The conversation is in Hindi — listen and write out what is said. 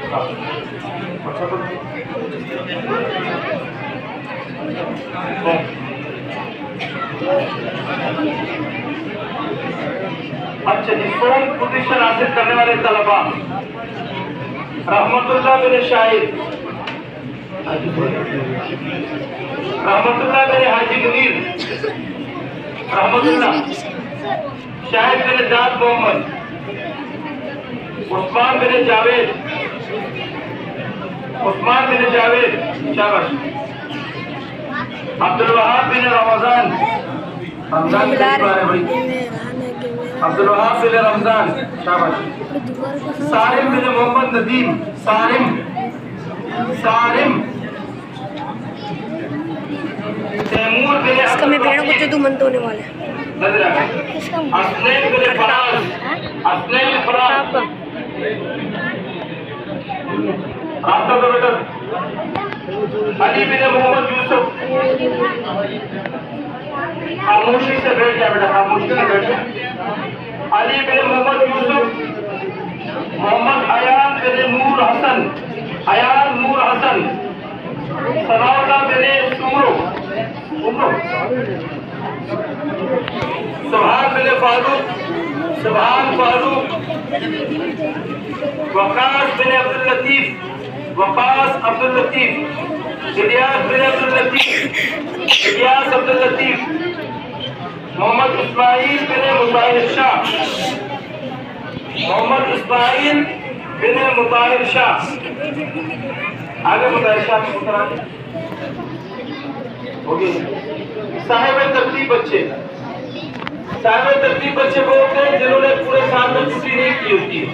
अच्छा जी, सोम पोजीशन हासिल करने वाले तलबा रहमतुल्लाह बिन शाहिद, रहमतुल्लाह बिन हाजी मुनीर, रहमतुल्लाह शाहिद बिन जाद मोहम्मद, उस्मान बिन जावेद, उस्मान बिन जावेद शाबाश, अब्दुल वहाब बिन रमजान, रमजान अब्दुल वहाब बिन रमजान शाबाश, सारिम बिन मोहम्मद नदीम, सारिम सारिम, तैमूर बिन इसका मैं भेड़ों को जो मन होने वाला है। असलैन बिन फराज, असलैन फराज आपका तो बेटा अली बिन मोहम्मद यूसुफ, खामोशी से बैठ जा बेटा, खामोशी से बैठ जा। अली बिन मोहम्मद यूसुफ, मोहम्मद अयान बिन नूर हसन, अयान नूर हसन, सनाउल्लाह बिन सुमरो, सुभान बिन फारूक, सुभान फारूक, वकास बिन अब्दुल लतीफ, वकास अब्दुल लतीफ, इलियास बिन अब्दुल लतीफ, इलियास अब्दुल लतीफ, मोहम्मद इस्माइल बिन मुताहिर शाह, मोहम्मद इस्माइल बिन मुताहिर शाह, आगे मुताहिर शाह हो गए। साहिब तरतीब बच्चे, साहिब तरतीब बच्चे वो होते हैं जिन्होंने पूरे साल में छुट्टी नहीं की होती है।